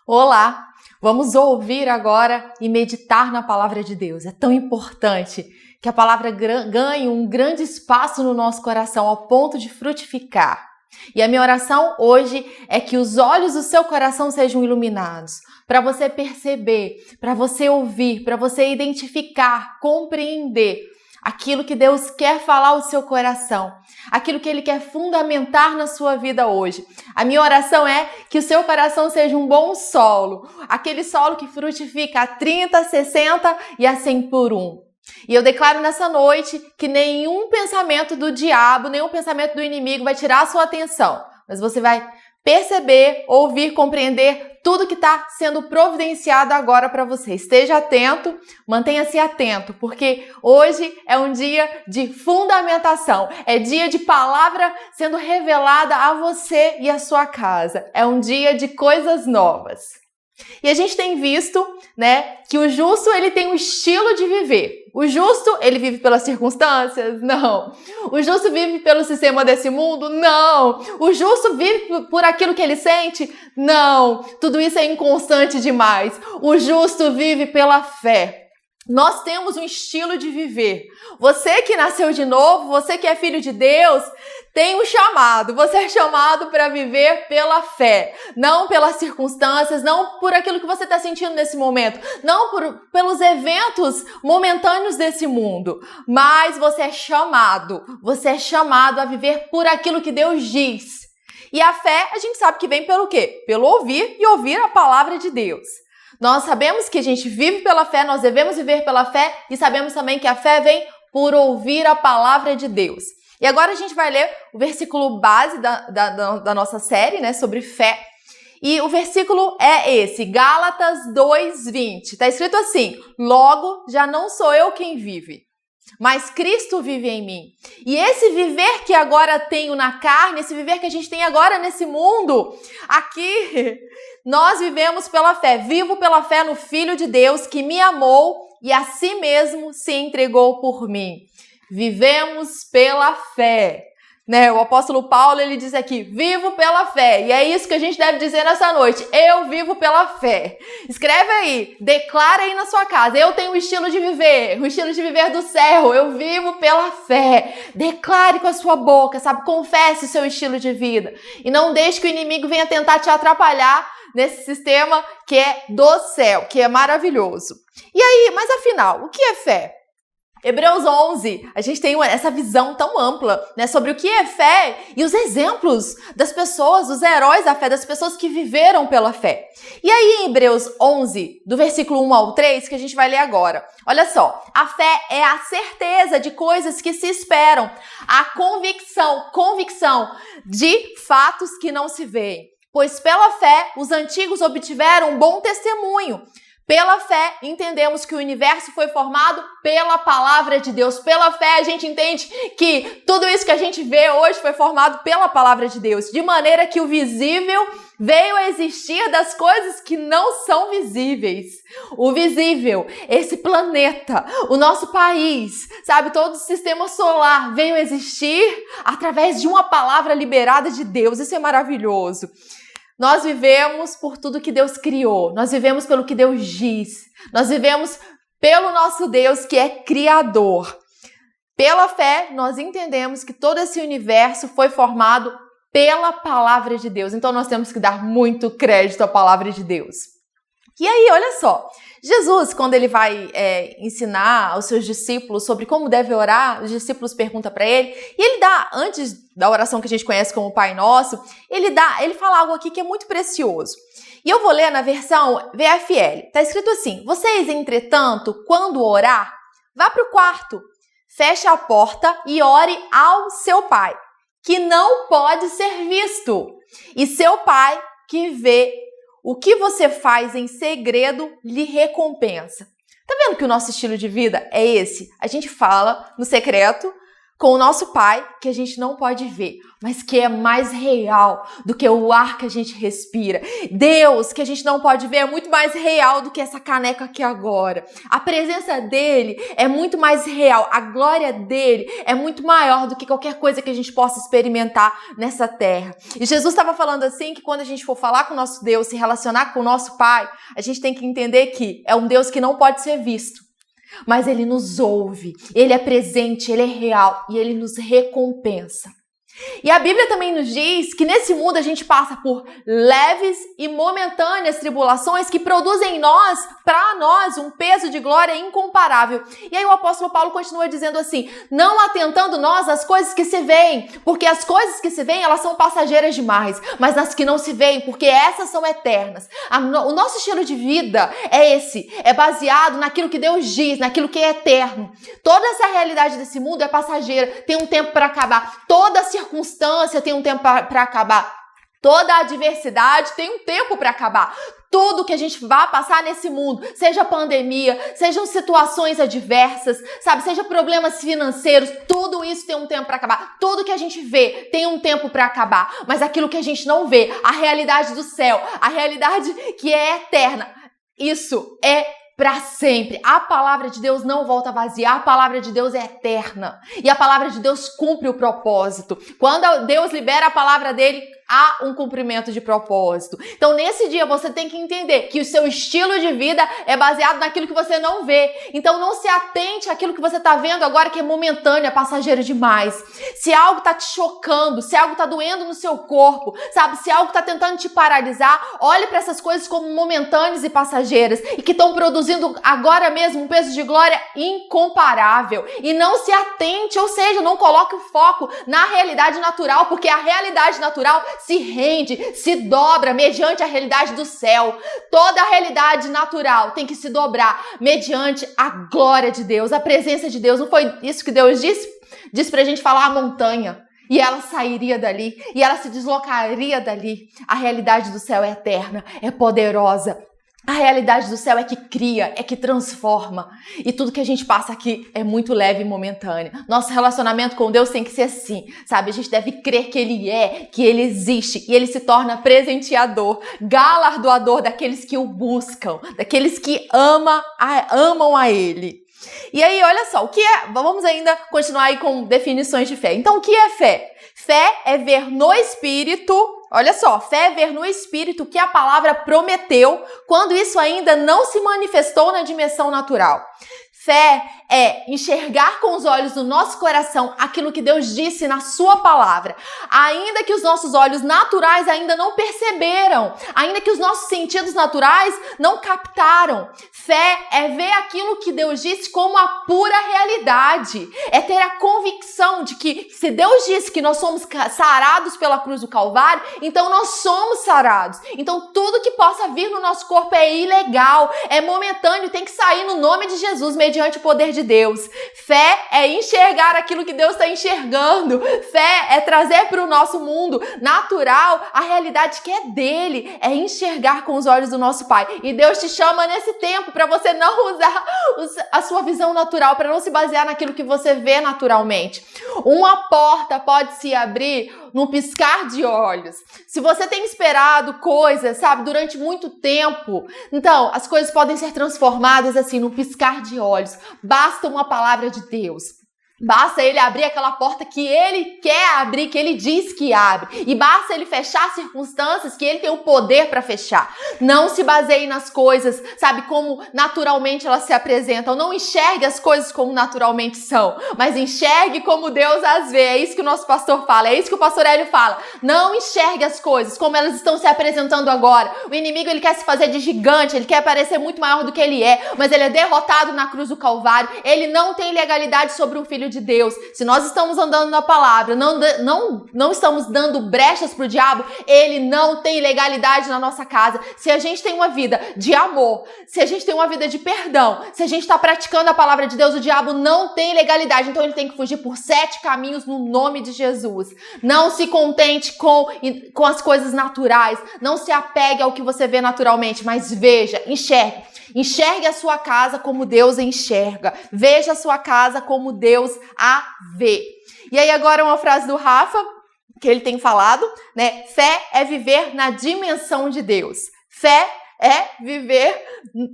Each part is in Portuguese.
Olá! Vamos ouvir agora e meditar na palavra de Deus. É tão importante que a palavra ganhe um grande espaço no nosso coração ao ponto de frutificar. E a minha oração hoje é que os olhos do seu coração sejam iluminados, para você perceber, para você ouvir, para você identificar, compreender aquilo que Deus quer falar ao seu coração, aquilo que Ele quer fundamentar na sua vida hoje. A minha oração é que o seu coração seja um bom solo, aquele solo que frutifica a 30, 60 e a 100 por 1. E eu declaro nessa noite que nenhum pensamento do diabo, nenhum pensamento do inimigo vai tirar a sua atenção, mas você vai perceber, ouvir, compreender tudo que está sendo providenciado agora para você. Esteja atento, mantenha-se atento, porque hoje é um dia de fundamentação, é dia de palavra sendo revelada a você e a sua casa. É um dia de coisas novas. E a gente tem visto, que o justo ele tem um estilo de viver. O justo, ele vive pelas circunstâncias? Não. O justo vive pelo sistema desse mundo? Não. O justo vive por aquilo que ele sente? Não. Tudo isso é inconstante demais. O justo vive pela fé. Nós temos um estilo de viver. Você que nasceu de novo, você que é filho de Deus, tem um chamado. Você é chamado para viver pela fé, não pelas circunstâncias, não por aquilo que você está sentindo nesse momento, não pelos eventos momentâneos desse mundo, mas você é chamado a viver por aquilo que Deus diz. E a fé, a gente sabe que vem pelo quê? Pelo ouvir e ouvir a palavra de Deus. Nós sabemos que a gente vive pela fé, nós devemos viver pela fé e sabemos também que a fé vem por ouvir a palavra de Deus. E agora a gente vai ler o versículo base da nossa série, sobre fé. E o versículo é esse, Gálatas 2:20. Está escrito assim: logo já não sou eu quem vive, mas Cristo vive em mim. E esse viver que agora tenho na carne, esse viver que a gente tem agora nesse mundo, aqui, nós vivemos pela fé. Vivo pela fé no Filho de Deus que me amou e a si mesmo se entregou por mim. Vivemos pela fé. O apóstolo Paulo, ele diz aqui, vivo pela fé. E é isso que a gente deve dizer nessa noite. Eu vivo pela fé. Escreve aí, declara aí na sua casa. Eu tenho um estilo de viver, o estilo de viver do céu. Eu vivo pela fé. Declare com a sua boca, confesse o seu estilo de vida. E não deixe que o inimigo venha tentar te atrapalhar nesse sistema que é do céu, que é maravilhoso. E aí, mas afinal, o que é fé? Hebreus 11, a gente tem essa visão tão ampla, sobre o que é fé e os exemplos das pessoas, dos heróis da fé, das pessoas que viveram pela fé. E aí em Hebreus 11, do versículo 1 ao 3, que a gente vai ler agora. Olha só, a fé é a certeza de coisas que se esperam, a convicção de fatos que não se veem. Pois pela fé os antigos obtiveram um bom testemunho. Pela fé, entendemos que o universo foi formado pela palavra de Deus. Pela fé, a gente entende que tudo isso que a gente vê hoje foi formado pela palavra de Deus. De maneira que o visível veio a existir das coisas que não são visíveis. O visível, esse planeta, o nosso país, todo o sistema solar veio a existir através de uma palavra liberada de Deus. Isso é maravilhoso. Nós vivemos por tudo que Deus criou, nós vivemos pelo que Deus diz, nós vivemos pelo nosso Deus que é criador. Pela fé, nós entendemos que todo esse universo foi formado pela palavra de Deus, então nós temos que dar muito crédito à palavra de Deus. E aí, olha só, Jesus, quando ele vai ensinar aos seus discípulos sobre como deve orar, os discípulos perguntam para ele, e ele dá, antes da oração que a gente conhece como Pai Nosso, ele fala algo aqui que é muito precioso. E eu vou ler na versão VFL. Está escrito assim: vocês, entretanto, quando orar, vá para o quarto, feche a porta e ore ao seu Pai, que não pode ser visto, e seu Pai, que vê o que você faz em segredo, lhe recompensa. Tá vendo que o nosso estilo de vida é esse? A gente fala no secreto, com o nosso Pai, que a gente não pode ver, mas que é mais real do que o ar que a gente respira. Deus, que a gente não pode ver, é muito mais real do que essa caneca aqui agora. A presença dele é muito mais real. A glória dele é muito maior do que qualquer coisa que a gente possa experimentar nessa terra. E Jesus estava falando assim, que quando a gente for falar com o nosso Deus, se relacionar com o nosso Pai, a gente tem que entender que é um Deus que não pode ser visto, mas ele nos ouve, ele é presente, ele é real e ele nos recompensa. E a Bíblia também nos diz que nesse mundo a gente passa por leves e momentâneas tribulações que produzem em nós, para nós, um peso de glória incomparável. E aí o apóstolo Paulo continua dizendo assim, não atentando nós às coisas que se veem, porque as coisas que se veem, elas são passageiras demais, mas nas que não se veem, porque essas são eternas. O nosso estilo de vida é esse, é baseado naquilo que Deus diz, naquilo que é eterno. Toda essa realidade desse mundo é passageira, tem um tempo para acabar. Toda circunstância tem um tempo para acabar. Toda adversidade tem um tempo para acabar. Tudo que a gente vai passar nesse mundo, seja pandemia, sejam situações adversas, sabe, seja problemas financeiros, tudo isso tem um tempo para acabar. Tudo que a gente vê tem um tempo para acabar. Mas aquilo que a gente não vê, a realidade do céu, a realidade que é eterna, isso é para sempre. A palavra de Deus não volta vazia, a palavra de Deus é eterna. E a palavra de Deus cumpre o propósito. Quando Deus libera a palavra dele, há um cumprimento de propósito. Então, nesse dia, você tem que entender que o seu estilo de vida é baseado naquilo que você não vê. Então, não se atente àquilo que você está vendo agora, que é momentâneo, é passageiro demais. Se algo está te chocando, se algo está doendo no seu corpo, sabe? Se algo está tentando te paralisar, olhe para essas coisas como momentâneas e passageiras e que estão produzindo agora mesmo um peso de glória incomparável. E não se atente, ou seja, não coloque o foco na realidade natural, porque a realidade natural se rende, se dobra mediante a realidade do céu. Toda a realidade natural tem que se dobrar mediante a glória de Deus, a presença de Deus. Não foi isso que Deus disse? Disse pra gente falar a montanha. E ela sairia dali, e ela se deslocaria dali. A realidade do céu é eterna, é poderosa. A realidade do céu é que cria, é que transforma. E tudo que a gente passa aqui é muito leve e momentâneo. Nosso relacionamento com Deus tem que ser assim, sabe? A gente deve crer que Ele é, que Ele existe. E Ele se torna presenteador, galardoador daqueles que o buscam, daqueles que amam a Ele. E aí, olha só, o que é... Vamos ainda continuar aí com definições de fé. Então, o que é fé? Fé é ver no Espírito... Olha só, fé é ver no Espírito o que a palavra prometeu quando isso ainda não se manifestou na dimensão natural. Fé é enxergar com os olhos do nosso coração aquilo que Deus disse na sua palavra, ainda que os nossos olhos naturais ainda não perceberam, ainda que os nossos sentidos naturais não captaram. Fé é ver aquilo que Deus disse como a pura realidade, é ter a convicção de que se Deus disse que nós somos sarados pela cruz do Calvário, então nós somos sarados. Então tudo que possa vir no nosso corpo é ilegal, é momentâneo, tem que sair no nome de Jesus, mediante o poder de Deus. Fé é enxergar aquilo que Deus está enxergando. Fé é trazer para o nosso mundo natural a realidade que é dele, é enxergar com os olhos do nosso Pai. E Deus te chama nesse tempo para você não usar a sua visão natural, para não se basear naquilo que você vê naturalmente. Uma porta pode se abrir num piscar de olhos. Se você tem esperado coisas, sabe, durante muito tempo, então as coisas podem ser transformadas assim num piscar de olhos. Basta uma palavra de Deus. Basta ele abrir aquela porta que ele quer abrir, que ele diz que abre. E basta ele fechar circunstâncias que ele tem o poder para fechar. Não se baseie nas coisas, sabe, como naturalmente elas se apresentam. Não enxergue as coisas como naturalmente são, mas enxergue como Deus as vê. É isso que o nosso pastor fala, é isso que o pastor Hélio fala. Não enxergue as coisas como elas estão se apresentando agora. O inimigo, ele quer se fazer de gigante, ele quer parecer muito maior do que ele é, mas ele é derrotado na cruz do Calvário. Ele não tem legalidade sobre o Filho de Deus. Se nós estamos andando na palavra, não estamos dando brechas para o diabo, ele não tem legalidade na nossa casa. Se a gente tem uma vida de amor, se a gente tem uma vida de perdão, se a gente está praticando a palavra de Deus, o diabo não tem legalidade. Então ele tem que fugir por 7 caminhos no nome de Jesus. Não se contente com as coisas naturais, não se apegue ao que você vê naturalmente, mas veja, enxergue. Enxergue a sua casa como Deus enxerga. Veja a sua casa como Deus a ver. E aí agora uma frase do Rafa, que ele tem falado, né? Fé é viver na dimensão de Deus. Fé é viver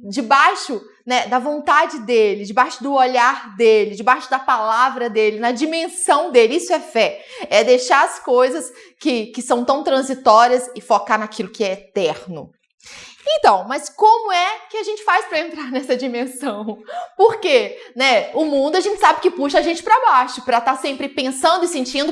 debaixo, né, da vontade dele, debaixo do olhar dele, debaixo da palavra dele, na dimensão dele. Isso é fé. É deixar as coisas que são tão transitórias e focar naquilo que é eterno. Então, mas como é que a gente faz para entrar nessa dimensão? Porque, né, o mundo a gente sabe que puxa a gente para baixo, para estar sempre pensando e sentindo.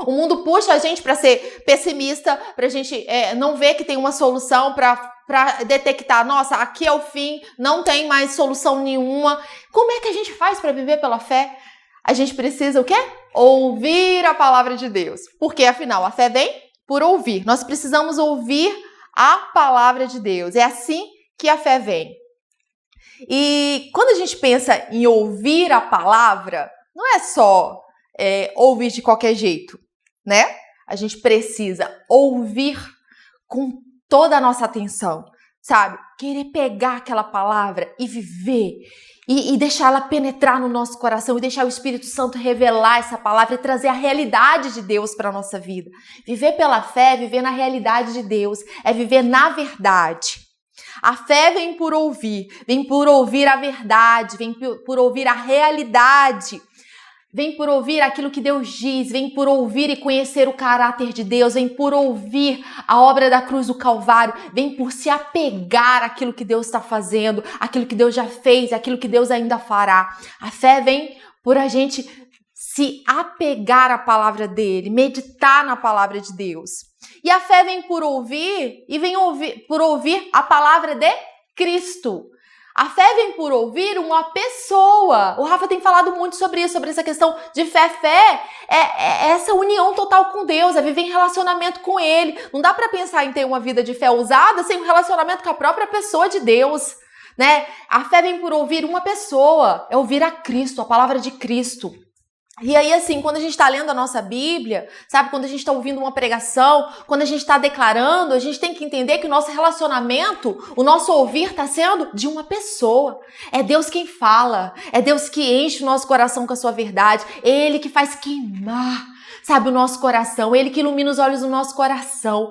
O mundo puxa a gente para ser pessimista, para a gente não ver que tem uma solução, para detectar, nossa, aqui é o fim, não tem mais solução nenhuma. Como é que a gente faz para viver pela fé? A gente precisa o quê? Ouvir a palavra de Deus. Porque, afinal, a fé vem por ouvir. Nós precisamos ouvir a palavra de Deus. É assim que a fé vem. E quando a gente pensa em ouvir a palavra, não é só ouvir de qualquer jeito, né? A gente precisa ouvir com toda a nossa atenção, sabe? Querer pegar aquela palavra e viver e deixar ela penetrar no nosso coração e deixar o Espírito Santo revelar essa palavra e trazer a realidade de Deus para a nossa vida. Viver pela fé é viver na realidade de Deus, é viver na verdade. A fé vem por ouvir a verdade, vem por ouvir a realidade. Vem por ouvir aquilo que Deus diz, vem por ouvir e conhecer o caráter de Deus, vem por ouvir a obra da cruz do Calvário, vem por se apegar àquilo que Deus está fazendo, aquilo que Deus já fez, aquilo que Deus ainda fará. A fé vem por a gente se apegar à palavra dele, meditar na palavra de Deus. E a fé vem por ouvir por ouvir a palavra de Cristo. A fé vem por ouvir uma pessoa. O Rafa tem falado muito sobre isso, sobre essa questão de fé. Fé é essa união total com Deus, é viver em relacionamento com Ele. Não dá para pensar em ter uma vida de fé ousada sem um relacionamento com a própria pessoa de Deus, né? A fé vem por ouvir uma pessoa, é ouvir a Cristo, a palavra de Cristo. E aí, assim, quando a gente está lendo a nossa Bíblia, sabe, quando a gente está ouvindo uma pregação, quando a gente está declarando, a gente tem que entender que o nosso relacionamento, o nosso ouvir está sendo de uma pessoa. É Deus quem fala, é Deus que enche o nosso coração com a sua verdade, é Ele que faz queimar, sabe, o nosso coração, Ele que ilumina os olhos do nosso coração.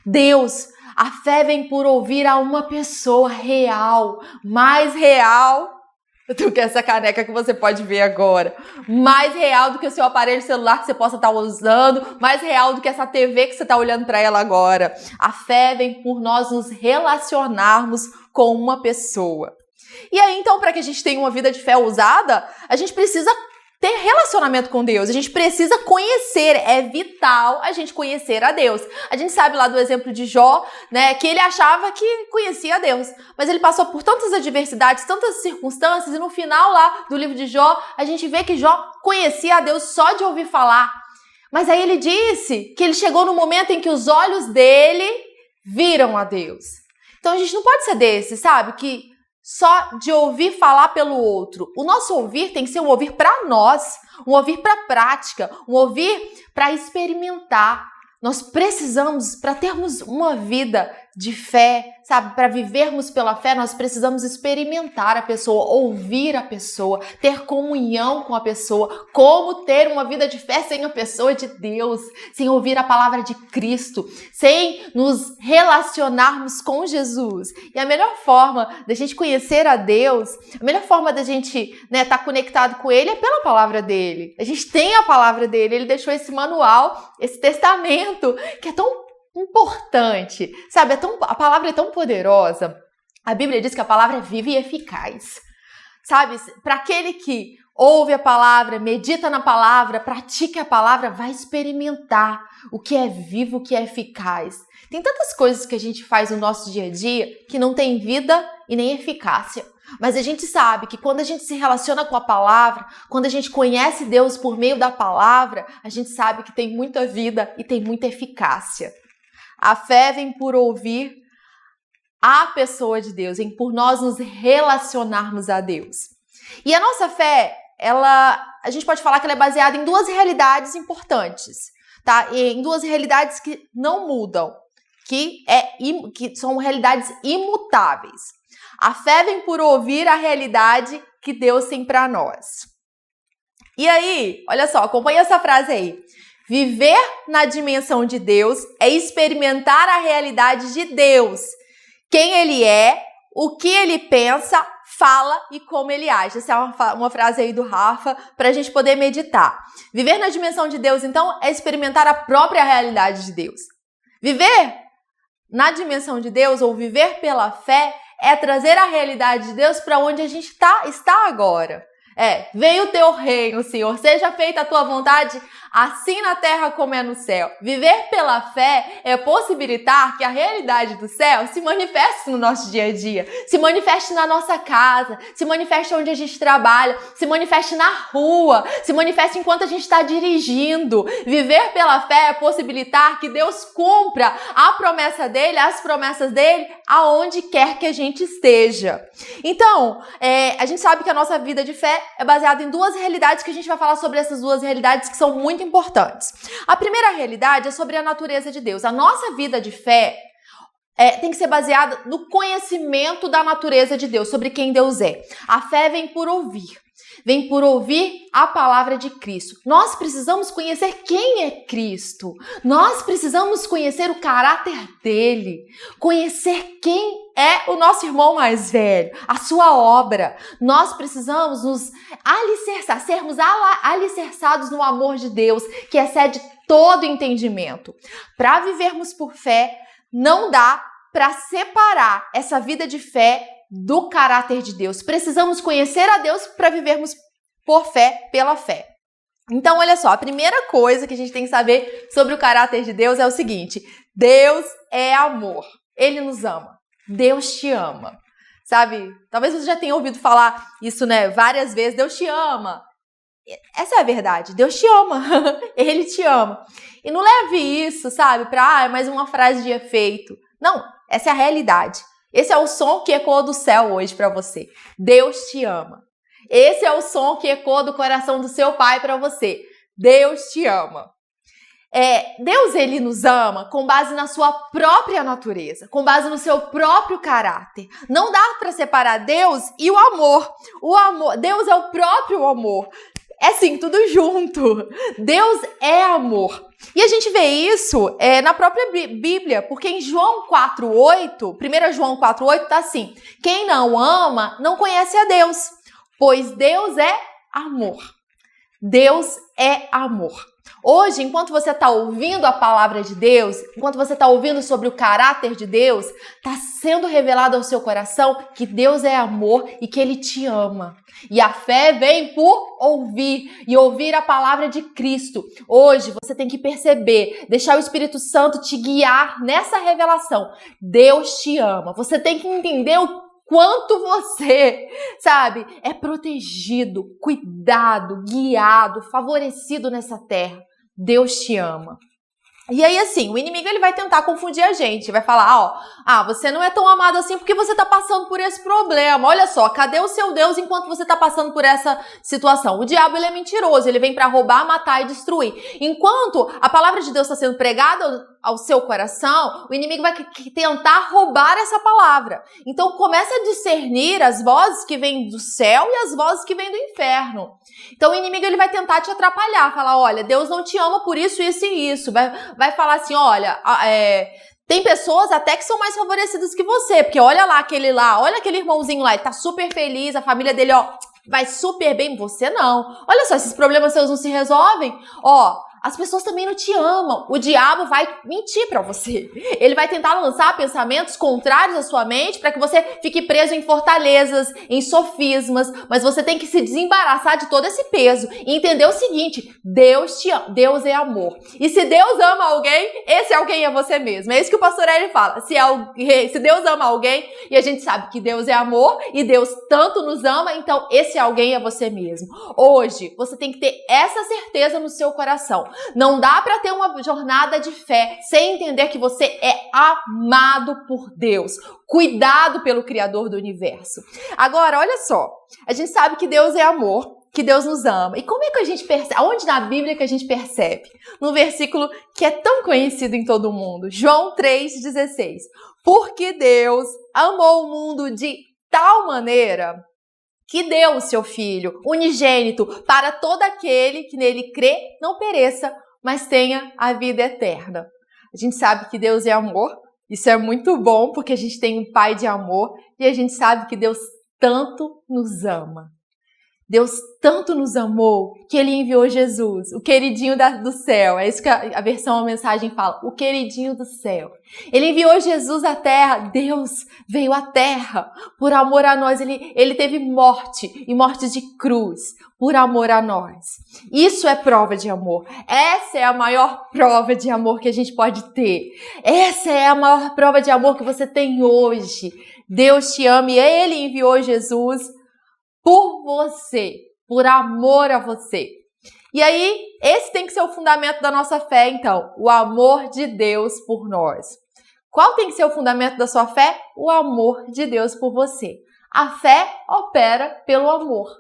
Deus, a fé vem por ouvir a uma pessoa real, mais real do que essa caneca que você pode ver agora, mais real do que o seu aparelho celular que você possa estar usando, mais real do que essa TV que você está olhando para ela agora. A fé vem por nós nos relacionarmos com uma pessoa. E aí, então, para que a gente tenha uma vida de fé ousada, a gente precisa ter relacionamento com Deus, a gente precisa conhecer, é vital a gente conhecer a Deus. A gente sabe lá do exemplo de Jó, né, que ele achava que conhecia a Deus, mas ele passou por tantas adversidades, tantas circunstâncias, e no final lá do livro de Jó, a gente vê que Jó conhecia a Deus só de ouvir falar. Mas aí ele disse que ele chegou no momento em que os olhos dele viram a Deus. Então a gente não pode ser desse, sabe, que só de ouvir falar pelo outro. O nosso ouvir tem que ser um ouvir para nós, um ouvir para prática, um ouvir para experimentar. Nós precisamos, para termos uma vida de fé, sabe, para vivermos pela fé, nós precisamos experimentar a pessoa, ouvir a pessoa, ter comunhão com a pessoa. Como ter uma vida de fé sem a pessoa de Deus, sem ouvir a palavra de Cristo, sem nos relacionarmos com Jesus? E a melhor forma da gente conhecer a Deus, a melhor forma da gente, né, estar conectado com Ele é pela palavra dele. A gente tem a palavra dele, ele deixou esse manual, esse testamento, que é tão importante, sabe? A palavra é tão poderosa. A Bíblia diz que a palavra é viva e eficaz, sabe? Para aquele que ouve a palavra, medita na palavra, pratica a palavra, vai experimentar o que é vivo, o que é eficaz. Tem tantas coisas que a gente faz no nosso dia a dia que não tem vida e nem eficácia. Mas a gente sabe que quando a gente se relaciona com a palavra, quando a gente conhece Deus por meio da palavra, a gente sabe que tem muita vida e tem muita eficácia. A fé vem por ouvir a pessoa de Deus, vem por nós nos relacionarmos a Deus. E a nossa fé, a gente pode falar que ela é baseada em duas realidades importantes, tá? E em duas realidades que não mudam, que são realidades imutáveis. A fé vem por ouvir a realidade que Deus tem para nós. E aí, olha só, acompanha essa frase aí. Viver na dimensão de Deus é experimentar a realidade de Deus. Quem Ele é, o que Ele pensa, fala e como Ele age. Essa é uma frase aí do Rafa para a gente poder meditar. Viver na dimensão de Deus, então, é experimentar a própria realidade de Deus. Viver na dimensão de Deus ou viver pela fé é trazer a realidade de Deus para onde a gente está agora. Venha o teu reino, Senhor, seja feita a tua vontade, assim na terra como é no céu. Viver pela fé é possibilitar que a realidade do céu se manifeste no nosso dia a dia, se manifeste na nossa casa, se manifeste onde a gente trabalha, se manifeste na rua, se manifeste enquanto a gente está dirigindo. Viver pela fé é possibilitar que Deus cumpra a promessa dele, as promessas dele, aonde quer que a gente esteja. Então, a gente sabe que a nossa vida de fé é baseada em duas realidades, que a gente vai falar sobre essas duas realidades que são muito importantes. A primeira realidade é sobre a natureza de Deus. A nossa vida de fé tem que ser baseada no conhecimento da natureza de Deus, sobre quem Deus é. A fé vem por ouvir a palavra de Cristo. Nós precisamos conhecer quem é Cristo. Nós precisamos conhecer o caráter dele, conhecer quem é o nosso irmão mais velho, a sua obra. Nós precisamos nos alicerçar, sermos alicerçados no amor de Deus, que excede todo entendimento. Para vivermos por fé, não dá para separar essa vida de fé do caráter de Deus. Precisamos conhecer a Deus para vivermos por fé, pela fé. Então, olha só, a primeira coisa que a gente tem que saber sobre o caráter de Deus é o seguinte: Deus é amor. Ele nos ama. Deus te ama. Sabe? Talvez você já tenha ouvido falar isso, várias vezes. Deus te ama. Essa é a verdade. Deus te ama. Ele te ama. E não leve isso, sabe, para mais uma frase de efeito. Não, essa é a realidade. Esse é o som que ecoa do céu hoje para você. Deus te ama. Esse é o som que ecoa do coração do seu pai para você. Deus te ama. Deus, ele nos ama com base na sua própria natureza, com base no seu próprio caráter. Não dá para separar Deus e o amor. Deus é o próprio amor. É sim, tudo junto. Deus é amor. E a gente vê isso na própria Bíblia, porque em João 4,8, 1 João 4,8 tá assim: quem não ama não conhece a Deus, pois Deus é amor. Deus é amor. Hoje, enquanto você está ouvindo a palavra de Deus, enquanto você está ouvindo sobre o caráter de Deus, está sendo revelado ao seu coração que Deus é amor e que Ele te ama. E a fé vem por ouvir, e ouvir a palavra de Cristo. Hoje, você tem que perceber, deixar o Espírito Santo te guiar nessa revelação. Deus te ama. Você tem que entender o quanto você, sabe, é protegido, cuidado, guiado, favorecido nessa terra. Deus te ama. E aí, assim, o inimigo ele vai tentar confundir a gente, vai falar, você não é tão amado assim porque você está passando por esse problema. Olha só, cadê o seu Deus enquanto você está passando por essa situação? O diabo, ele é mentiroso, ele vem para roubar, matar e destruir. Enquanto a palavra de Deus está sendo pregada ao seu coração, o inimigo vai tentar roubar essa palavra. Então, comece a discernir as vozes que vêm do céu e as vozes que vêm do inferno. Então, o inimigo ele vai tentar te atrapalhar, falar, olha, Deus não te ama por isso, isso e isso. Vai falar assim, olha, tem pessoas até que são mais favorecidas que você, porque olha aquele irmãozinho lá, ele tá super feliz, a família dele, vai super bem, você não. Olha só, esses problemas seus não se resolvem, as pessoas também não te amam. O diabo vai mentir para você. Ele vai tentar lançar pensamentos contrários à sua mente para que você fique preso em fortalezas, em sofismas. Mas você tem que se desembaraçar de todo esse peso e entender o seguinte: Deus te ama. Deus é amor. E se Deus ama alguém, esse alguém é você mesmo. É isso que o pastor Eli fala. Se Deus ama alguém, e a gente sabe que Deus é amor e Deus tanto nos ama, então esse alguém é você mesmo. Hoje, você tem que ter essa certeza no seu coração. Não dá para ter uma jornada de fé sem entender que você é amado por Deus, cuidado pelo Criador do universo. Agora, olha só, a gente sabe que Deus é amor, que Deus nos ama. E como é que a gente percebe? Aonde na Bíblia que a gente percebe? No versículo que é tão conhecido em todo mundo, João 3,16. Porque Deus amou o mundo de tal maneira que deu o seu Filho unigênito para todo aquele que nele crê não pereça, mas tenha a vida eterna. A gente sabe que Deus é amor, isso é muito bom porque a gente tem um Pai de amor e a gente sabe que Deus tanto nos ama. Deus tanto nos amou que Ele enviou Jesus, o queridinho do céu. É isso que a versão, a mensagem fala, o queridinho do céu. Ele enviou Jesus à terra, Deus veio à terra por amor a nós. Ele teve morte e morte de cruz por amor a nós. Isso é prova de amor. Essa é a maior prova de amor que a gente pode ter. Essa é a maior prova de amor que você tem hoje. Deus te ama e Ele enviou Jesus por você, por amor a você. E aí, esse tem que ser o fundamento da nossa fé, então, o amor de Deus por nós. Qual tem que ser o fundamento da sua fé? O amor de Deus por você. A fé opera pelo amor.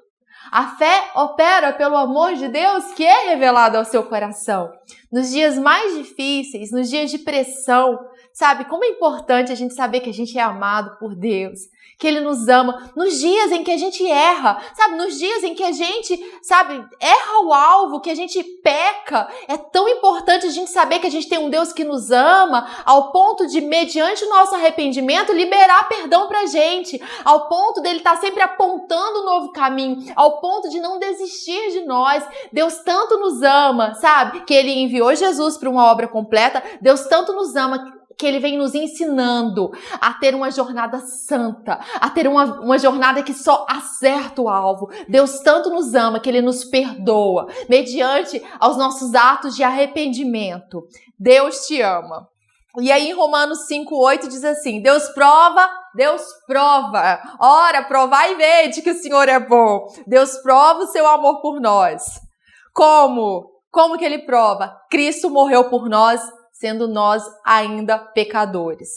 A fé opera pelo amor de Deus que é revelado ao seu coração. Nos dias mais difíceis, nos dias de pressão, sabe? Como é importante a gente saber que a gente é amado por Deus, que Ele nos ama. Nos dias em que a gente erra, sabe? Nos dias em que a gente, sabe, erra o alvo, que a gente peca, é tão importante a gente saber que a gente tem um Deus que nos ama, ao ponto de, mediante o nosso arrependimento, liberar perdão pra gente, ao ponto dele estar sempre apontando um novo caminho, ao ponto de não desistir de nós. Deus tanto nos ama, sabe? Que Ele enviou Jesus para uma obra completa. Deus tanto nos ama que Ele vem nos ensinando a ter uma jornada santa, a ter uma jornada que só acerta o alvo. Deus tanto nos ama que Ele nos perdoa, mediante aos nossos atos de arrependimento. Deus te ama. E aí em Romanos 5:8 diz assim, Deus prova. Ora, provai e vede que o Senhor é bom. Deus prova o seu amor por nós. Como? Como que Ele prova? Cristo morreu por nós, sendo nós ainda pecadores.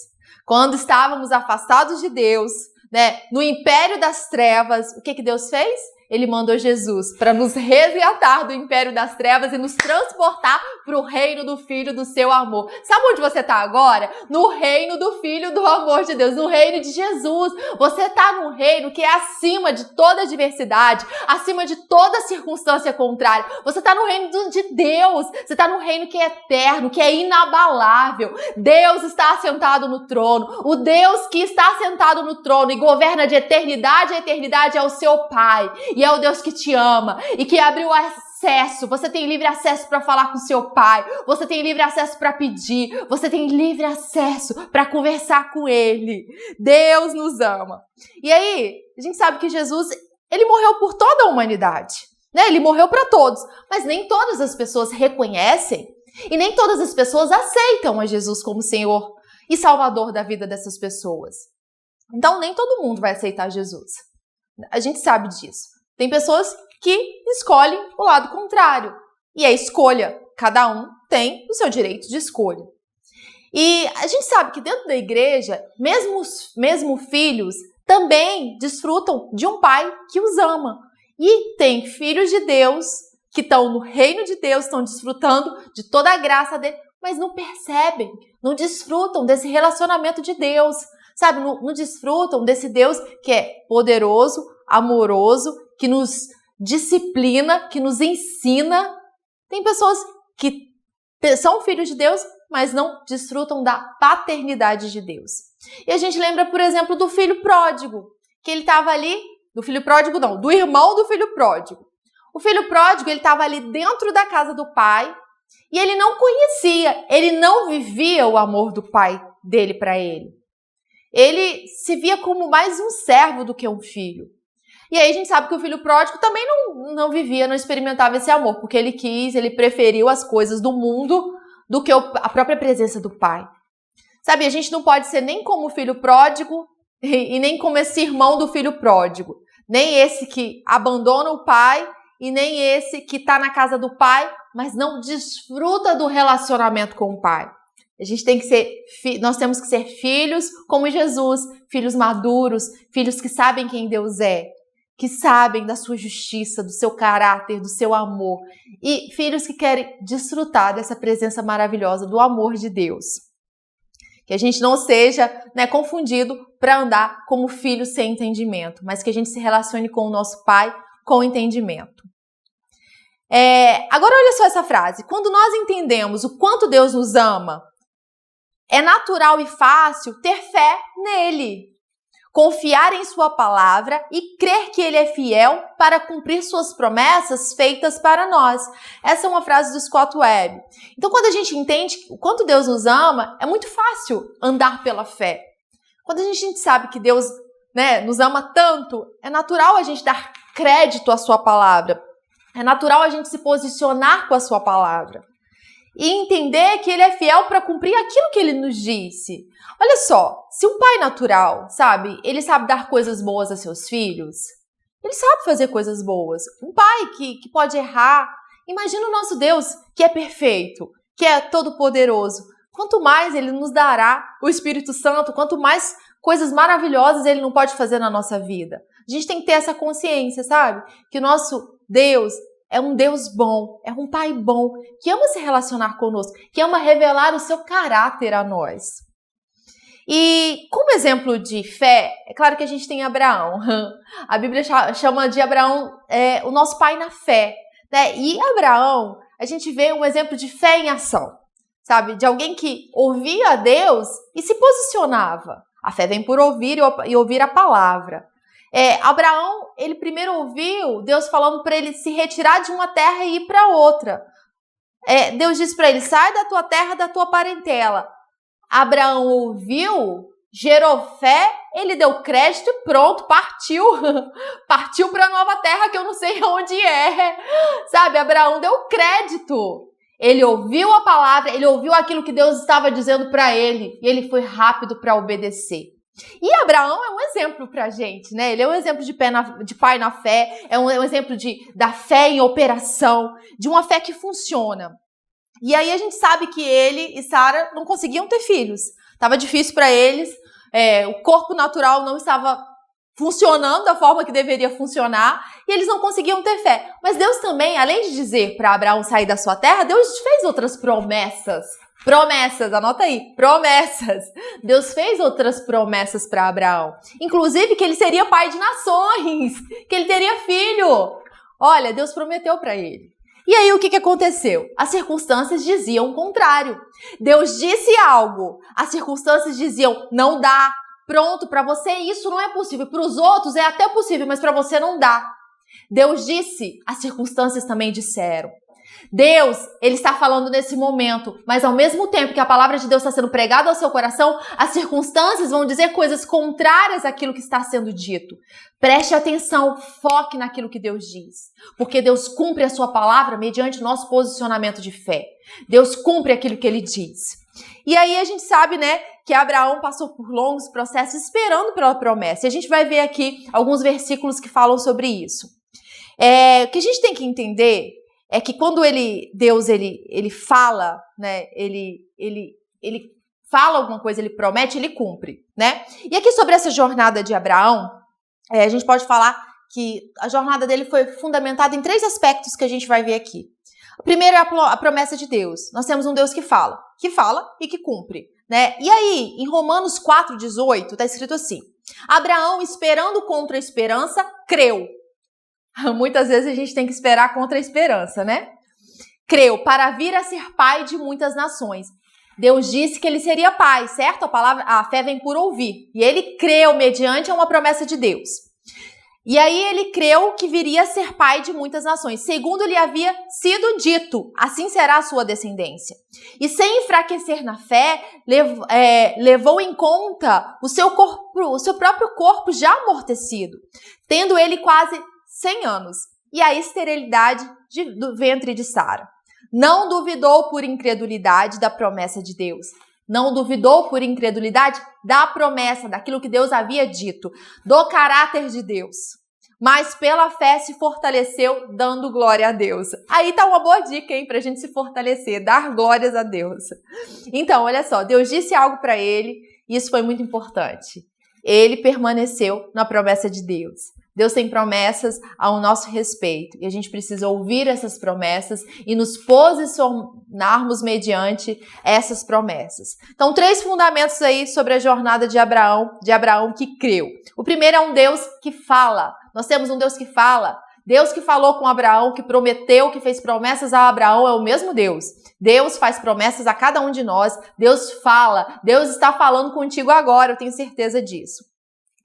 Quando estávamos afastados de Deus, né, no império das trevas, o que Deus fez? Ele mandou Jesus para nos resgatar do império das trevas e nos transportar para o reino do Filho do seu amor. Sabe onde você está agora? No reino do Filho do amor de Deus, no reino de Jesus. Você está num reino que é acima de toda adversidade, acima de toda circunstância contrária. Você está no reino de Deus. Você está no reino que é eterno, que é inabalável. Deus está assentado no trono. O Deus que está assentado no trono e governa de eternidade a eternidade é o seu Pai. E é o Deus que te ama e que abriu acesso. Você tem livre acesso para falar com seu Pai. Você tem livre acesso para pedir. Você tem livre acesso para conversar com Ele. Deus nos ama. E aí, a gente sabe que Jesus, Ele morreu por toda a humanidade, né? Ele morreu para todos. Mas nem todas as pessoas reconhecem e nem todas as pessoas aceitam a Jesus como Senhor e Salvador da vida dessas pessoas. Então, nem todo mundo vai aceitar Jesus. A gente sabe disso. Tem pessoas que escolhem o lado contrário. E é escolha. Cada um tem o seu direito de escolha. E a gente sabe que dentro da igreja, mesmo filhos também desfrutam de um pai que os ama. E tem filhos de Deus que estão no reino de Deus, estão desfrutando de toda a graça dele, mas não percebem, não desfrutam desse relacionamento de Deus. Sabe, não desfrutam desse Deus que é poderoso, amoroso, que nos disciplina, que nos ensina. Tem pessoas que são filhos de Deus, mas não desfrutam da paternidade de Deus. E a gente lembra, por exemplo, do filho pródigo, que ele estava ali, do filho pródigo não, do irmão do filho pródigo. O filho pródigo, ele estava ali dentro da casa do pai e ele não conhecia, ele não vivia o amor do pai dele para ele. Ele se via como mais um servo do que um filho. E aí a gente sabe que o filho pródigo também não vivia, não experimentava esse amor, porque ele preferiu as coisas do mundo do que a própria presença do pai. Sabe, a gente não pode ser nem como o filho pródigo e nem como esse irmão do filho pródigo. Nem esse que abandona o pai e nem esse que está na casa do pai, mas não desfruta do relacionamento com o pai. Nós temos que ser filhos como Jesus, filhos maduros, filhos que sabem quem Deus é, que sabem da sua justiça, do seu caráter, do seu amor, e filhos que querem desfrutar dessa presença maravilhosa do amor de Deus. Que a gente não seja, né, confundido para andar como filho sem entendimento, mas que a gente se relacione com o nosso Pai com entendimento. Agora olha só essa frase. Quando nós entendemos o quanto Deus nos ama, é natural e fácil ter fé nele, confiar em sua palavra e crer que ele é fiel para cumprir suas promessas feitas para nós. Essa é uma frase do Scott Webb. Então, quando a gente entende o quanto Deus nos ama, é muito fácil andar pela fé. Quando a gente sabe que Deus, né, nos ama tanto, é natural a gente dar crédito à sua palavra. É natural a gente se posicionar com a sua palavra. E entender que ele é fiel para cumprir aquilo que ele nos disse. Olha só, se um pai natural, sabe, ele sabe dar coisas boas a seus filhos, ele sabe fazer coisas boas. Um pai que pode errar, imagina o nosso Deus que é perfeito, que é todo-poderoso. Quanto mais ele nos dará o Espírito Santo, quanto mais coisas maravilhosas ele não pode fazer na nossa vida. A gente tem que ter essa consciência, sabe? Que o nosso Deus é um Deus bom, é um Pai bom, que ama se relacionar conosco, que ama revelar o seu caráter a nós. E como exemplo de fé, é claro que a gente tem Abraão. A Bíblia chama de Abraão o nosso pai na fé, né? E Abraão, a gente vê um exemplo de fé em ação, sabe? De alguém que ouvia a Deus e se posicionava. A fé vem por ouvir e ouvir a palavra. Abraão, ele primeiro ouviu Deus falando para ele se retirar de uma terra e ir para outra. Deus disse para ele, sai da tua terra, da tua parentela. Abraão ouviu, gerou fé, ele deu crédito e pronto, partiu. Partiu para a nova terra que eu não sei onde é. Sabe, Abraão deu crédito. Ele ouviu a palavra, ele ouviu aquilo que Deus estava dizendo para ele e ele foi rápido para obedecer. E Abraão é um exemplo pra gente, né? Ele é um exemplo de pai na fé, é um exemplo da fé em operação, de uma fé que funciona. E aí a gente sabe que ele e Sara não conseguiam ter filhos. Estava difícil para eles, o corpo natural não estava funcionando da forma que deveria funcionar e eles não conseguiam ter fé. Mas Deus também, além de dizer para Abraão sair da sua terra, Deus fez outras promessas. Promessas, anota aí, promessas. Deus fez outras promessas para Abraão. Inclusive que ele seria pai de nações, que ele teria filho. Olha, Deus prometeu para ele. E aí o que aconteceu? As circunstâncias diziam o contrário. Deus disse algo, as circunstâncias diziam, não dá. Pronto, para você isso não é possível. Para os outros é até possível, mas para você não dá. Deus disse, as circunstâncias também disseram. Deus, ele está falando nesse momento, mas ao mesmo tempo que a palavra de Deus está sendo pregada ao seu coração, as circunstâncias vão dizer coisas contrárias àquilo que está sendo dito. Preste atenção, foque naquilo que Deus diz, porque Deus cumpre a sua palavra mediante o nosso posicionamento de fé. Deus cumpre aquilo que ele diz. E aí a gente sabe, né, que Abraão passou por longos processos esperando pela promessa. E a gente vai ver aqui alguns versículos que falam sobre isso. O que a gente tem que entender é que quando Deus fala, né, ele fala alguma coisa, ele promete, ele cumpre, né? E aqui sobre essa jornada de Abraão, a gente pode falar que a jornada dele foi fundamentada em 3 aspectos que a gente vai ver aqui. O primeiro é a promessa de Deus. Nós temos um Deus que fala e que cumpre, né? E aí, em Romanos 4:18, está escrito assim: Abraão, esperando contra a esperança, creu. Muitas vezes a gente tem que esperar contra a esperança, né? Creu para vir a ser pai de muitas nações. Deus disse que ele seria pai, certo? A fé vem por ouvir. E ele creu mediante uma promessa de Deus. E aí ele creu que viria a ser pai de muitas nações. Segundo lhe havia sido dito, assim será a sua descendência. E sem enfraquecer na fé, levou em conta o seu próprio corpo já amortecido, tendo ele quase 100 anos, e a esterilidade do ventre de Sara. Não duvidou por incredulidade da promessa de Deus. Não duvidou por incredulidade da promessa, daquilo que Deus havia dito, do caráter de Deus. Mas pela fé se fortaleceu, dando glória a Deus. Aí tá uma boa dica, hein, pra gente se fortalecer, dar glórias a Deus. Então, olha só, Deus disse algo para ele, e isso foi muito importante. Ele permaneceu na promessa de Deus. Deus tem promessas ao nosso respeito e a gente precisa ouvir essas promessas e nos posicionarmos mediante essas promessas. Então, 3 fundamentos aí sobre a jornada de Abraão que creu. O primeiro é um Deus que fala. Nós temos um Deus que fala. Deus que falou com Abraão, que prometeu, que fez promessas a Abraão, é o mesmo Deus. Deus faz promessas a cada um de nós. Deus fala. Deus está falando contigo agora, eu tenho certeza disso.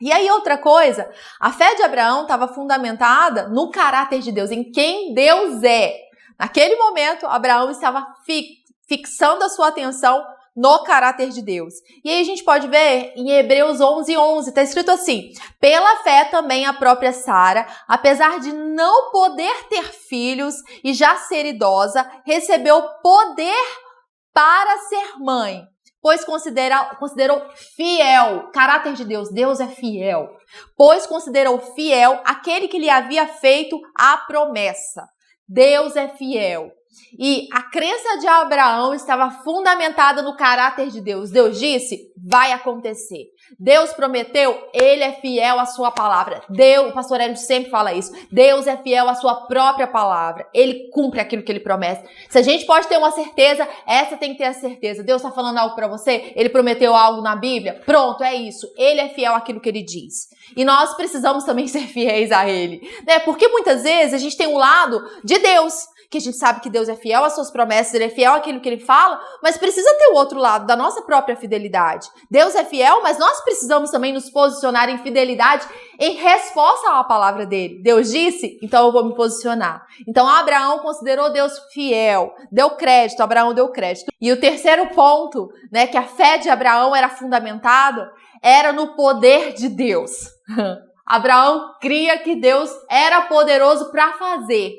E aí outra coisa, a fé de Abraão estava fundamentada no caráter de Deus, em quem Deus é. Naquele momento, Abraão estava fixando a sua atenção no caráter de Deus. E aí a gente pode ver em Hebreus 11:11, está escrito assim: pela fé também a própria Sara, apesar de não poder ter filhos e já ser idosa, recebeu poder para ser mãe, pois considerou fiel, caráter de Deus, Deus é fiel, pois considerou fiel aquele que lhe havia feito a promessa. Deus é fiel. E a crença de Abraão estava fundamentada no caráter de Deus. Deus disse, vai acontecer. Deus prometeu, ele é fiel à sua palavra. Deus, o pastor Hélio sempre fala isso, Deus é fiel à sua própria palavra. Ele cumpre aquilo que ele promete. Se a gente pode ter uma certeza, essa tem que ter a certeza. Deus está falando algo para você? Ele prometeu algo na Bíblia? Pronto, é isso. Ele é fiel àquilo que ele diz. E nós precisamos também ser fiéis a ele, né? Porque muitas vezes a gente tem um lado de Deus, que a gente sabe que Deus é fiel às suas promessas, ele é fiel àquilo que ele fala, mas precisa ter o outro lado, da nossa própria fidelidade. Deus é fiel, mas nós precisamos também nos posicionar em fidelidade em resposta à palavra dele. Deus disse, então eu vou me posicionar. Então Abraão considerou Deus fiel, deu crédito, Abraão deu crédito. E o terceiro ponto, né, que a fé de Abraão era fundamentada, era no poder de Deus. Abraão cria que Deus era poderoso para fazer.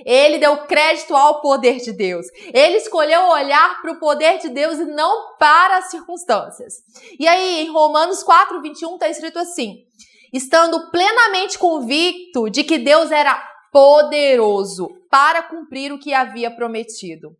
Ele deu crédito ao poder de Deus. Ele escolheu olhar para o poder de Deus e não para as circunstâncias. E aí, em Romanos 4:21 está escrito assim: estando plenamente convicto de que Deus era poderoso para cumprir o que havia prometido.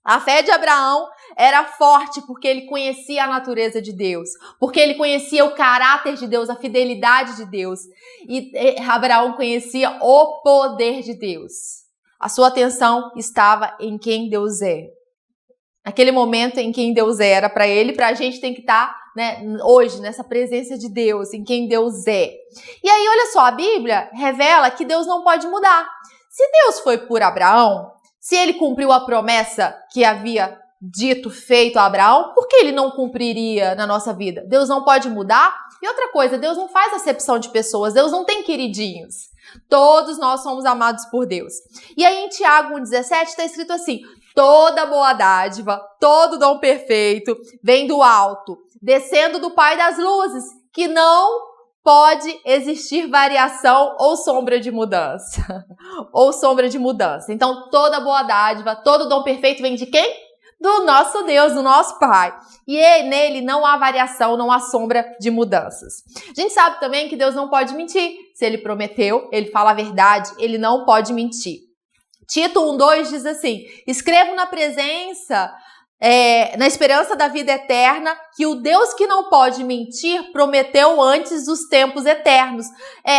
A fé de Abraão era forte porque ele conhecia a natureza de Deus, porque ele conhecia o caráter de Deus, a fidelidade de Deus. E Abraão conhecia o poder de Deus. A sua atenção estava em quem Deus é. Naquele momento em quem Deus era para ele, para a gente tem que estar, né, hoje, nessa presença de Deus, em quem Deus é. E aí, olha só, a Bíblia revela que Deus não pode mudar. Se Deus foi por Abraão, se ele cumpriu a promessa que havia dito, feito a Abraão, por que ele não cumpriria na nossa vida? Deus não pode mudar? E outra coisa, Deus não faz acepção de pessoas, Deus não tem queridinhos. Todos nós somos amados por Deus. E aí em Tiago 1,17 está escrito assim: toda boa dádiva, todo dom perfeito vem do alto, descendo do Pai das luzes, que não pode existir variação ou sombra de mudança. Ou sombra de mudança. Então, toda boa dádiva, todo dom perfeito vem de quem? Do nosso Deus, do nosso Pai. E nele não há variação, não há sombra de mudanças. A gente sabe também que Deus não pode mentir. Se ele prometeu, ele fala a verdade, ele não pode mentir. Tito 1:2 diz assim: escrevo na esperança da vida eterna, que o Deus que não pode mentir prometeu antes dos tempos eternos.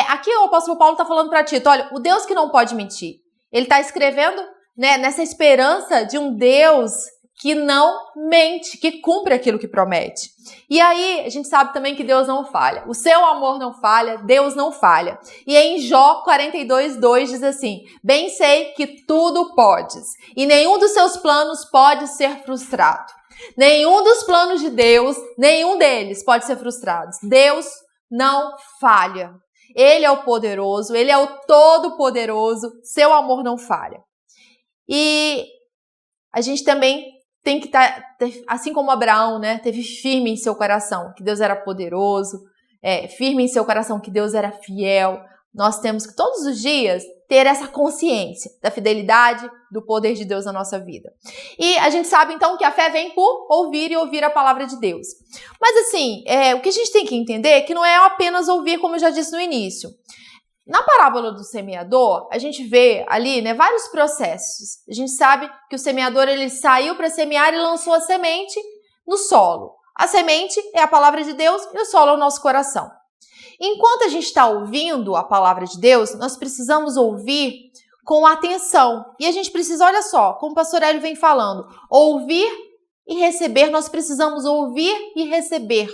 Aqui o apóstolo Paulo está falando para Tito, olha, o Deus que não pode mentir. Ele está escrevendo, né, nessa esperança de um Deus que não mente, que cumpre aquilo que promete. E aí, a gente sabe também que Deus não falha. O seu amor não falha, Deus não falha. E em Jó 42:2 diz assim: bem sei que tudo podes, e nenhum dos seus planos pode ser frustrado. Nenhum dos planos de Deus, nenhum deles pode ser frustrado. Deus não falha. Ele é o poderoso, ele é o todo-poderoso, seu amor não falha. E a gente também tem que estar, assim como Abraão, né, teve firme em seu coração que Deus era poderoso, firme em seu coração que Deus era fiel. Nós temos que todos os dias ter essa consciência da fidelidade, do poder de Deus na nossa vida. E a gente sabe então que a fé vem por ouvir e ouvir a palavra de Deus. Mas assim, o que a gente tem que entender é que não é apenas ouvir, como eu já disse no início. Na parábola do semeador, a gente vê ali, né, vários processos. A gente sabe que o semeador ele saiu para semear e lançou a semente no solo. A semente é a palavra de Deus e o solo é o nosso coração. Enquanto a gente está ouvindo a palavra de Deus, nós precisamos ouvir com atenção. E a gente precisa, olha só, como o pastor Hélio vem falando, ouvir e receber, nós precisamos ouvir e receber.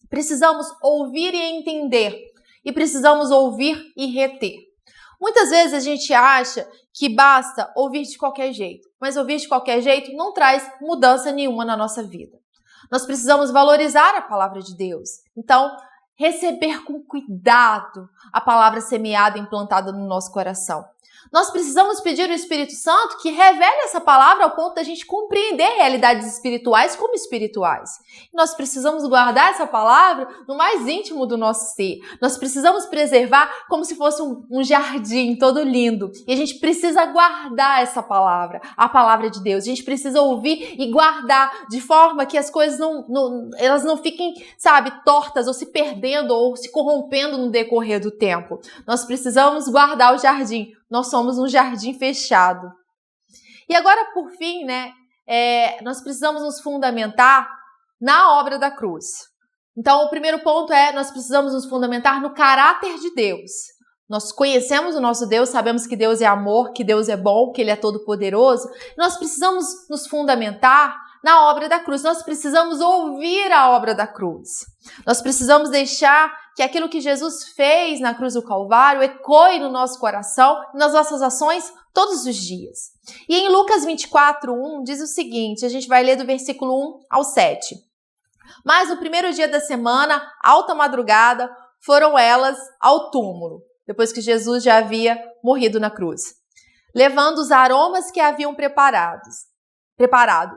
Precisamos ouvir e entender. E precisamos ouvir e reter. Muitas vezes a gente acha que basta ouvir de qualquer jeito, mas ouvir de qualquer jeito não traz mudança nenhuma na nossa vida. Nós precisamos valorizar a palavra de Deus. Então, receber com cuidado a palavra semeada e implantada no nosso coração. Nós precisamos pedir ao Espírito Santo que revele essa palavra ao ponto da gente compreender realidades espirituais como espirituais. Nós precisamos guardar essa palavra no mais íntimo do nosso ser. Nós precisamos preservar como se fosse um jardim todo lindo. E a gente precisa guardar essa palavra, a palavra de Deus. A gente precisa ouvir e guardar de forma que as coisas elas não fiquem, tortas ou se perdendo ou se corrompendo no decorrer do tempo. Nós precisamos guardar o jardim. Nós somos um jardim fechado. E agora, por fim, nós precisamos nos fundamentar na obra da cruz. Então, o primeiro ponto nós precisamos nos fundamentar no caráter de Deus. Nós conhecemos o nosso Deus, sabemos que Deus é amor, que Deus é bom, que Ele é todo-poderoso. Nós precisamos nos fundamentar na obra da cruz. Nós precisamos ouvir a obra da cruz. Nós precisamos deixar que aquilo que Jesus fez na cruz do Calvário ecoe no nosso coração e nas nossas ações todos os dias. E em Lucas 24:1 diz o seguinte, a gente vai ler do versículo 1 ao 7. Mas no primeiro dia da semana, alta madrugada, foram elas ao túmulo, depois que Jesus já havia morrido na cruz, levando os aromas que haviam preparado,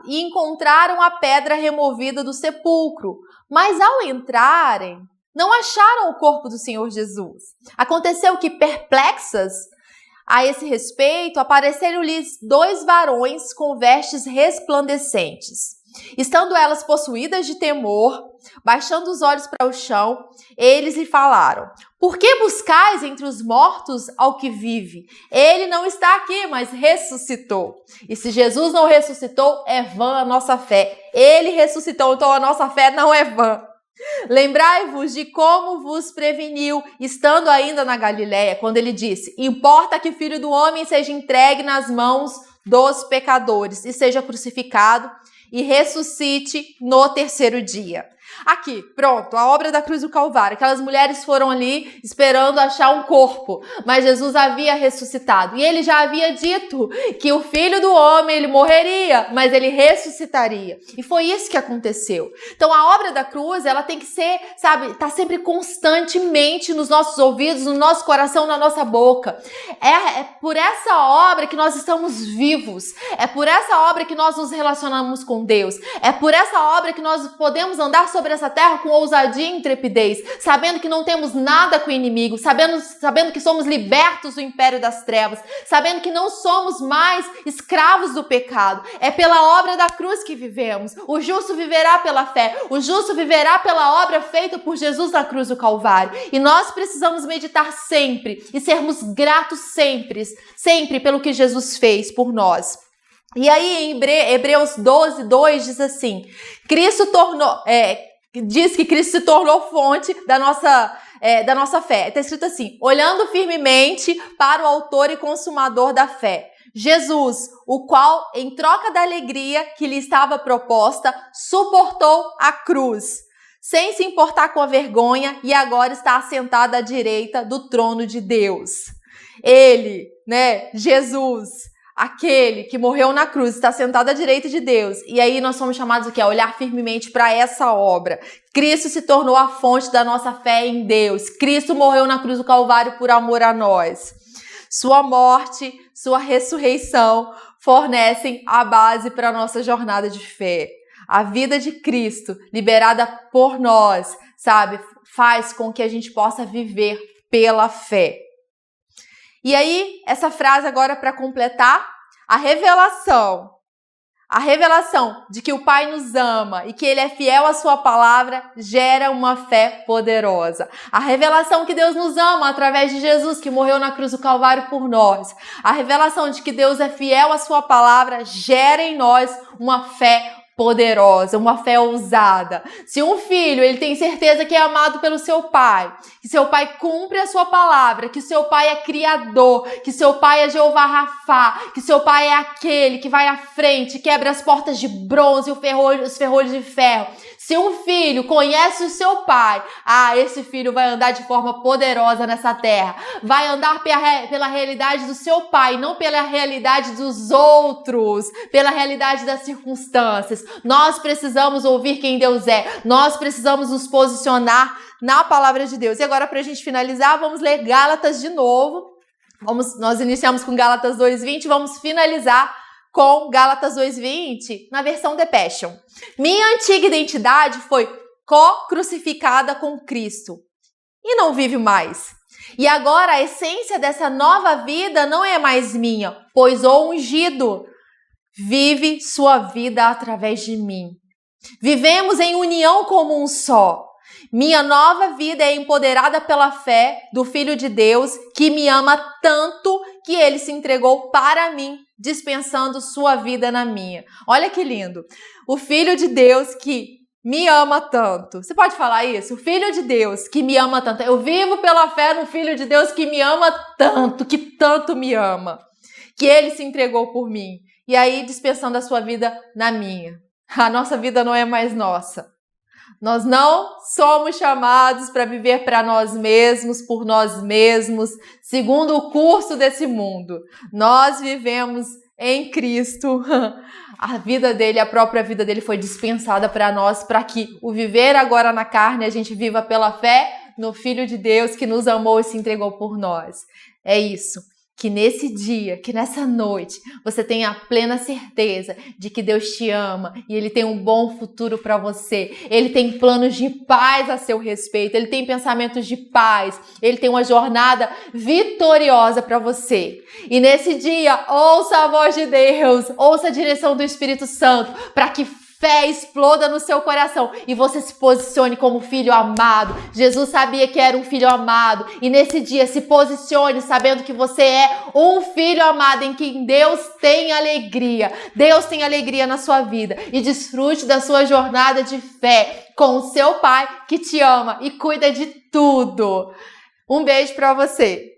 e encontraram a pedra removida do sepulcro. Mas ao entrarem, não acharam o corpo do Senhor Jesus. Aconteceu que, perplexas a esse respeito, apareceram-lhes 2 varões com vestes resplandecentes. Estando elas possuídas de temor, baixando os olhos para o chão, eles lhe falaram: por que buscais entre os mortos ao que vive? Ele não está aqui, mas ressuscitou. E se Jesus não ressuscitou, é vã a nossa fé. Ele ressuscitou, então a nossa fé não é vã. Lembrai-vos de como vos preveniu, estando ainda na Galiléia, quando ele disse: importa que o Filho do Homem seja entregue nas mãos dos pecadores e seja crucificado e ressuscite no terceiro dia. Aqui, pronto, a obra da cruz do Calvário. Aquelas mulheres foram ali esperando achar um corpo, mas Jesus havia ressuscitado. E ele já havia dito que o Filho do Homem, ele morreria, mas ele ressuscitaria. E foi isso que aconteceu. Então a obra da cruz, ela tem que ser, tá sempre constantemente nos nossos ouvidos, no nosso coração, na nossa boca. É por essa obra que nós estamos vivos. É por essa obra que nós nos relacionamos com Deus. É por essa obra que nós podemos andar sobre essa terra com ousadia e intrepidez, sabendo que não temos nada com o inimigo, sabendo que somos libertos do império das trevas, sabendo que não somos mais escravos do pecado. É pela obra da cruz que vivemos. O justo viverá pela fé. O justo viverá pela obra feita por Jesus na cruz do Calvário. E nós precisamos meditar sempre e sermos gratos sempre pelo que Jesus fez por nós. E aí em Hebreus 12:2 diz assim, diz que Cristo se tornou fonte da nossa fé. Está escrito assim, olhando firmemente para o autor e consumador da fé, Jesus, o qual, em troca da alegria que lhe estava proposta, suportou a cruz, sem se importar com a vergonha, e agora está assentado à direita do trono de Deus. Ele, Jesus, aquele que morreu na cruz, está sentado à direita de Deus. E aí nós somos chamados a olhar firmemente para essa obra. Cristo se tornou a fonte da nossa fé em Deus. Cristo morreu na cruz do Calvário por amor a nós. Sua morte, sua ressurreição fornecem a base para a nossa jornada de fé. A vida de Cristo, liberada por nós, faz com que a gente possa viver pela fé. E aí, essa frase agora para completar, a revelação de que o Pai nos ama e que Ele é fiel à sua palavra gera uma fé poderosa. A revelação que Deus nos ama através de Jesus, que morreu na cruz do Calvário por nós. A revelação de que Deus é fiel à sua palavra gera em nós uma fé poderosa, uma fé ousada. Se um filho, ele tem certeza que é amado pelo seu pai, que seu pai cumpre a sua palavra, que seu pai é criador, que seu pai é Jeová Rafá, que seu pai é aquele que vai à frente, quebra as portas de bronze e os ferrolhos de ferro. Se um filho conhece o seu pai, esse filho vai andar de forma poderosa nessa terra. Vai andar pela realidade do seu pai, não pela realidade dos outros, pela realidade das circunstâncias. Nós precisamos ouvir quem Deus é. Nós precisamos nos posicionar na palavra de Deus. E agora, para a gente finalizar, vamos ler Gálatas de novo. Nós iniciamos com Gálatas 2:20, vamos finalizar com Gálatas 2:20, na versão The Passion. Minha antiga identidade foi co-crucificada com Cristo e não vive mais. E agora a essência dessa nova vida não é mais minha, pois o ungido vive sua vida através de mim. Vivemos em união como um só. Minha nova vida é empoderada pela fé do Filho de Deus que me ama tanto que ele se entregou para mim, dispensando sua vida na minha. Olha que lindo. O Filho de Deus que me ama tanto. Você pode falar isso? O Filho de Deus que me ama tanto. Eu vivo pela fé no Filho de Deus que me ama tanto, que tanto me ama, que ele se entregou por mim. E aí, dispensando a sua vida na minha. A nossa vida não é mais nossa. Nós não somos chamados para viver para nós mesmos, por nós mesmos, segundo o curso desse mundo. Nós vivemos em Cristo. A vida dele, a própria vida dele foi dispensada para nós, para que o viver agora na carne, a gente viva pela fé no Filho de Deus que nos amou e se entregou por nós. É isso. Que nesse dia, que nessa noite, você tenha a plena certeza de que Deus te ama e Ele tem um bom futuro para você. Ele tem planos de paz a seu respeito, Ele tem pensamentos de paz, Ele tem uma jornada vitoriosa para você. E nesse dia, ouça a voz de Deus, ouça a direção do Espírito Santo, para que fé exploda no seu coração e você se posicione como filho amado. Jesus sabia que era um filho amado e nesse dia se posicione sabendo que você é um filho amado em quem Deus tem alegria. Deus tem alegria na sua vida e desfrute da sua jornada de fé com o seu Pai que te ama e cuida de tudo. Um beijo para você.